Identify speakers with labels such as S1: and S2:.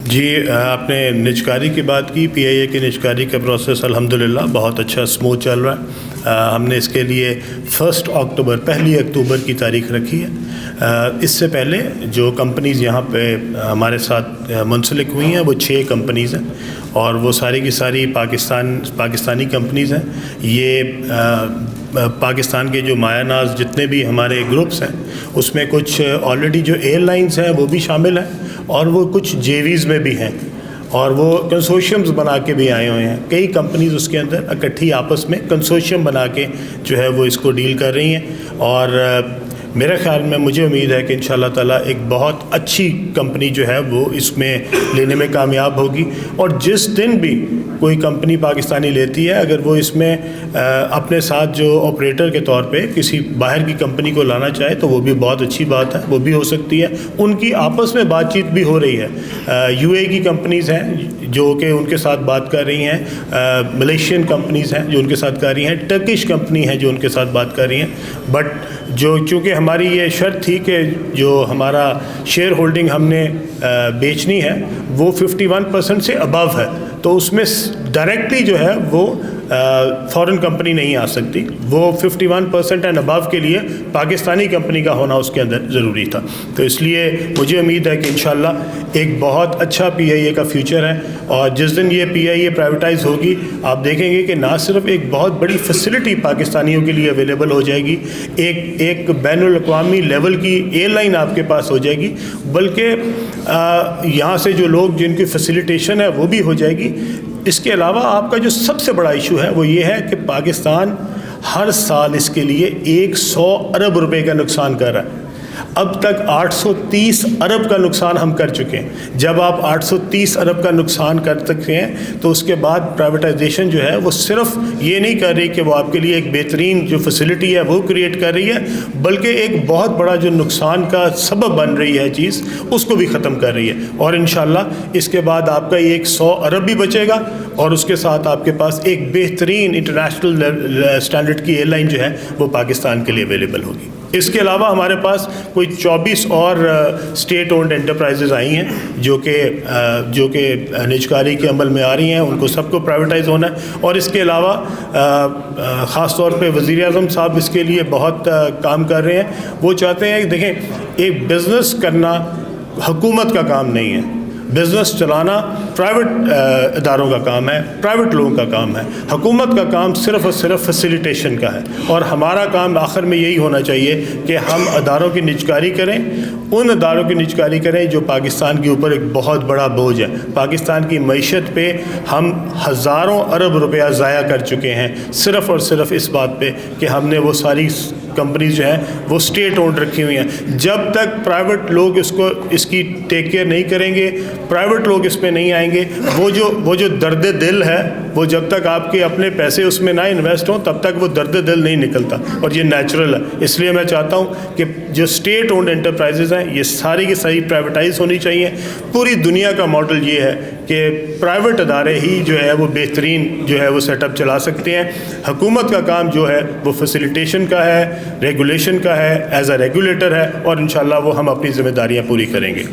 S1: جی آپ نے نجکاری کی بات کی. پی آئی اے کی نجکاری کا پروسیس الحمدللہ بہت اچھا اسموتھ چل رہا ہے. ہم نے اس کے لیے 1 اکتوبر کی تاریخ رکھی ہے. اس سے پہلے جو کمپنیز یہاں پہ ہمارے ساتھ منسلک ہوئی ہیں وہ 6 کمپنیز ہیں اور وہ ساری کی ساری پاکستانی کمپنیز ہیں. یہ پاکستان کے جو مایہ ناز جتنے بھی ہمارے گروپس ہیں اس میں کچھ آلریڈی جو ایئر لائنز ہیں وہ بھی شامل ہیں اور وہ کچھ جیویز میں بھی ہیں اور وہ کنسورشیمز بنا کے بھی آئے ہوئے ہیں. کئی کمپنیز اس کے اندر اکٹھی آپس میں کنسورشیم بنا کے جو ہے وہ اس کو ڈیل کر رہی ہیں اور میرے خیال میں مجھے امید ہے کہ انشاءاللہ تعالیٰ ایک بہت اچھی کمپنی جو ہے وہ اس میں لینے میں کامیاب ہوگی. اور جس دن بھی کوئی کمپنی پاکستانی لیتی ہے اگر وہ اس میں اپنے ساتھ جو آپریٹر کے طور پہ کسی باہر کی کمپنی کو لانا چاہے تو وہ بھی بہت اچھی بات ہے, وہ بھی ہو سکتی ہے. ان کی آپس میں بات چیت بھی ہو رہی ہے. یو اے کی کمپنیز ہیں جو کہ ان کے ساتھ بات کر رہی ہیں, ملیشین کمپنیز ہیں جو ان کے ساتھ کر رہی ہیں, ٹرکش کمپنی ہیں جو ان کے ساتھ بات کر رہی ہیں. بٹ چونکہ ہماری یہ شرط تھی کہ جو ہمارا شیئر ہولڈنگ ہم نے بیچنی ہے وہ 51% سے ابو ہے تو اس میں ڈائریکٹلی جو ہے وہ فورن کمپنی نہیں آ سکتی. وہ 51% اینڈ ابو کے لیے پاکستانی کمپنی کا ہونا اس کے اندر ضروری تھا. تو اس لیے مجھے امید ہے کہ انشاءاللہ ایک بہت اچھا پی آئی اے کا فیوچر ہے اور جس دن یہ پی آئی اے پرائیویٹائز ہوگی آپ دیکھیں گے کہ نہ صرف ایک بہت بڑی فیسلٹی پاکستانیوں کے لیے اویلیبل ہو جائے گی, ایک بین الاقوامی لیول کی ایئر لائن آپ کے پاس ہو جائے گی, بلکہ یہاں سے جو لوگ جن کی فیسیلیٹیشن ہے وہ بھی ہو جائے گی. اس کے علاوہ آپ کا جو سب سے بڑا ایشو ہے وہ یہ ہے کہ پاکستان ہر سال اس کے لیے 100 ارب روپے کا نقصان کر رہا ہے. اب تک 830 ارب کا نقصان ہم کر چکے ہیں. جب آپ 830 ارب کا نقصان کر سکتے ہیں تو اس کے بعد پرائیویٹائزیشن جو ہے وہ صرف یہ نہیں کر رہی کہ وہ آپ کے لیے ایک بہترین جو فیسلٹی ہے وہ کریٹ کر رہی ہے, بلکہ ایک بہت بڑا جو نقصان کا سبب بن رہی ہے چیز اس کو بھی ختم کر رہی ہے. اور انشاءاللہ اس کے بعد آپ کا یہ 100 ارب بھی بچے گا اور اس کے ساتھ آپ کے پاس ایک بہترین انٹرنیشنل اسٹینڈرڈ کی ایئر لائن جو ہے وہ پاکستان کے لیے اویلیبل ہوگی. اس کے علاوہ ہمارے پاس کوئی 24 اور اسٹیٹ اونڈ انٹرپرائزز آئی ہیں جو کہ نجکاری کے عمل میں آ رہی ہیں. ان کو سب کو پرائیویٹائز ہونا ہے اور اس کے علاوہ خاص طور پہ وزیر اعظم صاحب اس کے لیے بہت کام کر رہے ہیں. وہ چاہتے ہیں کہ دیکھیں ایک بزنس کرنا حکومت کا کام نہیں ہے, بزنس چلانا پرائیویٹ اداروں کا کام ہے, پرائیویٹ لوگوں کا کام ہے. حکومت کا کام صرف اور صرف فیسیلیٹیشن کا ہے اور ہمارا کام آخر میں یہی ہونا چاہیے کہ ہم اداروں کی نجکاری کریں, ان اداروں کی نجکاری کریں جو پاکستان کے اوپر ایک بہت بڑا بوجھ ہے. پاکستان کی معیشت پہ ہم ہزاروں ارب روپیہ ضائع کر چکے ہیں صرف اور صرف اس بات پہ کہ ہم نے وہ ساری کمپنیز جو ہیں وہ اسٹیٹ اونڈ رکھی ہوئی ہیں. جب تک پرائیویٹ لوگ اس کی ٹیک کیئر نہیں کریں گے, پرائیویٹ لوگ اس پہ نہیں آئیں گے, وہ جو درد دل ہے وہ جب تک آپ کے اپنے پیسے اس میں نہ انویسٹ ہوں تب تک وہ درد دل نہیں نکلتا اور یہ نیچرل ہے. اس لیے میں چاہتا ہوں کہ جو اسٹیٹ اونڈ انٹرپرائزز ہیں یہ ساری کی ساری پرائیویٹائز ہونی چاہیے. پوری دنیا کا ماڈل یہ ہے کہ پرائیویٹ ادارے ہی جو ہے وہ بہترین جو ہے وہ سیٹ اپ چلا سکتے ہیں. حکومت کا کام جو ہے وہ فیسیلیٹیشن کا ہے, ریگولیشن کا ہے, ایز اے ریگولیٹر ہے اور انشاءاللہ وہ ہم اپنی ذمہ داریاں پوری کریں گے.